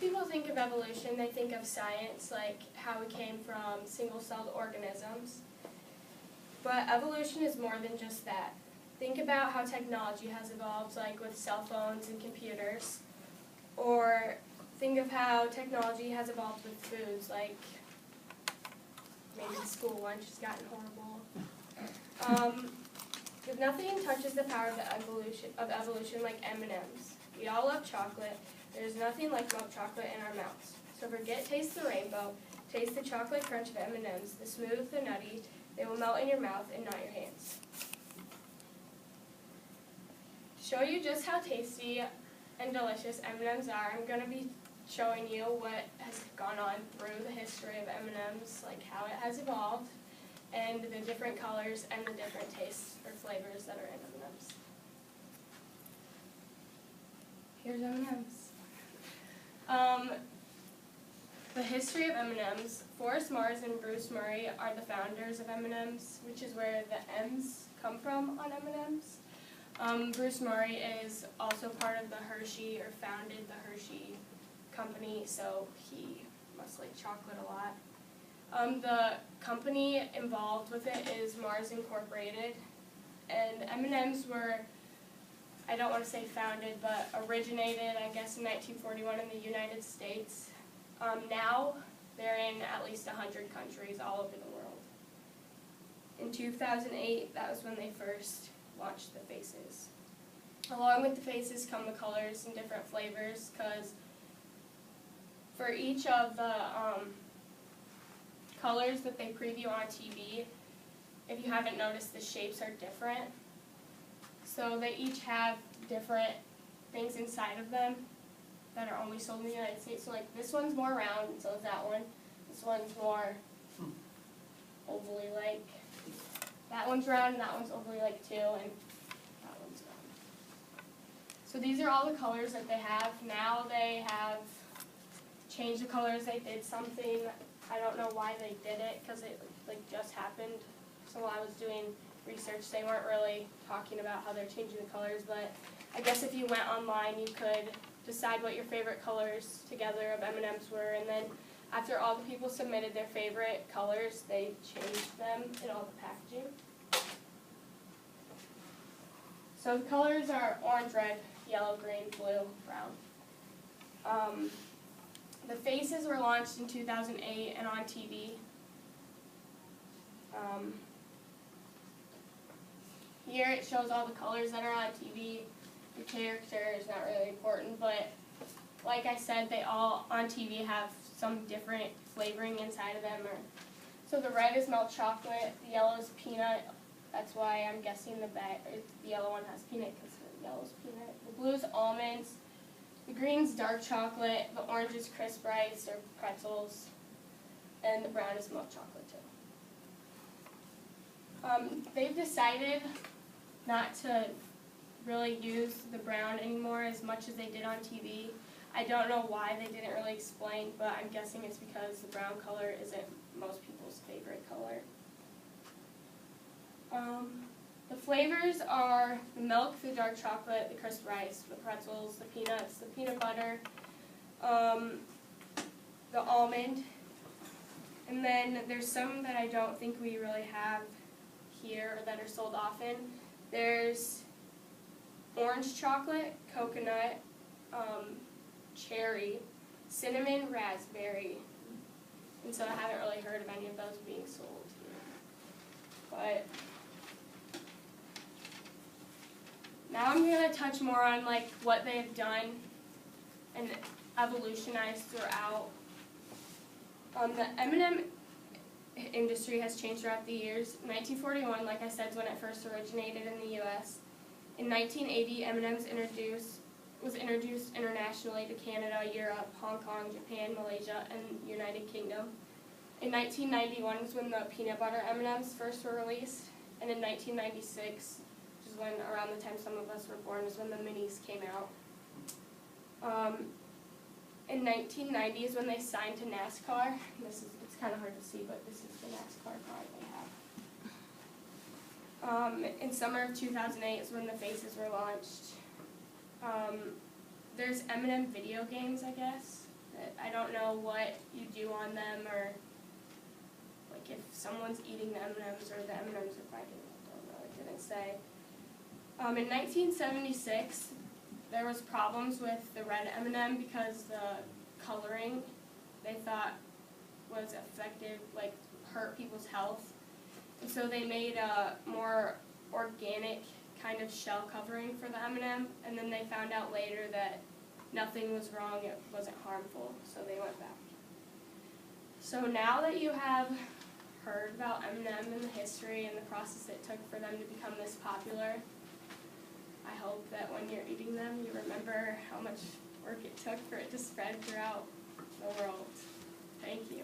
people think of evolution, they think of science, like how we came from single-celled organisms. But evolution is more than just that. Think about how technology has evolved, like with cell phones and computers. Or think of how technology has evolved with foods, like maybe the school lunch has gotten horrible. But nothing touches the power of evolution like M&Ms. We all love chocolate. There's nothing like milk chocolate in our mouths. So forget taste the rainbow, taste the chocolate crunch of M&Ms, the smooth, the nutty. They will melt in your mouth and not your hands. To show you just how tasty and delicious M&Ms are, I'm going to be showing you what has gone on through the history of M&Ms, like how it has evolved, and the different colors and the different tastes or flavors that are in M&Ms. Here's M&Ms. The history of M&Ms. Forrest Mars and Bruce Murray are the founders of M&Ms, which is where the M's come from on M&Ms. Bruce Murray is also part of the Hershey, or founded the Hershey company, so he must like chocolate a lot. The company involved with it is Mars Incorporated, and M&Ms were, I don't want to say founded, but originated, I guess, in 1941 in the United States. Now, they're in at least 100 countries all over the world. In 2008, that was when they first launched the faces. Along with the faces come the colors and different flavors, because for each of the colors that they preview on TV, if you haven't noticed, the shapes are different. So they each have different things inside of them that are only sold in the United States. So like this one's more round, and so is that one. This one's more ovally like. That one's round, and that one's ovally like too, and that one's round. So these are all the colors that they have. Now they have changed the colors. They did something. I don't know why they did it, because it like just happened. So while I was doing research, they weren't really talking about how they're changing the colors, but I guess if you went online, you could decide what your favorite colors together of M&Ms were, and then after all the people submitted their favorite colors, they changed them in all the packaging. So the colors are orange, red, yellow, green, blue, brown. The faces were launched in 2008 and on TV. Here it shows all the colors that are on TV. The character is not really important, but like I said, they all on TV have some different flavoring inside of them. So the red is milk chocolate, the yellow is peanut. That's why I'm guessing the yellow one has peanut, because the yellow is peanut. The blue is almonds. The green's dark chocolate. The orange is crisp rice or pretzels, and the brown is milk chocolate too. They've decided not to really use the brown anymore as much as they did on TV. I don't know why they didn't really explain, but I'm guessing it's because the brown color isn't most people's favorite color. The flavors are the milk, the dark chocolate, the crisp rice, the pretzels, the peanuts, the peanut butter, the almond, and then there's some that I don't think we really have here or that are sold often. There's orange chocolate, coconut, cherry, cinnamon, raspberry, and so I haven't really heard of any of those being sold here. But now I'm going to touch more on like what they've done and evolutionized throughout. The M&M industry has changed throughout the years. 1941, like I said, is when it first originated in the U.S. In 1980, M&M's was introduced internationally to Canada, Europe, Hong Kong, Japan, Malaysia, and United Kingdom. In 1991 was when the peanut butter M&Ms first were released, and in 1996, which is when around the time some of us were born, is when the minis came out. In 1990 is when they signed to NASCAR. It's kind of hard to see, but this is the NASCAR car they have. In summer of 2008 is when the faces were launched. There's M&M video games, I guess. I don't know what you do on them, or like if someone's eating the M&Ms or the M&Ms are biting. I don't know. It didn't say. In 1976, there was problems with the red M&M because the coloring they thought was effective, like hurt people's health. And so they made a more organic kind of shell covering for the M&M, and then they found out later that nothing was wrong, it wasn't harmful, so they went back. So now that you have heard about M&M and the history and the process it took for them to become this popular, I hope that when you're eating them, you remember how much work it took for it to spread throughout the world. Thank you.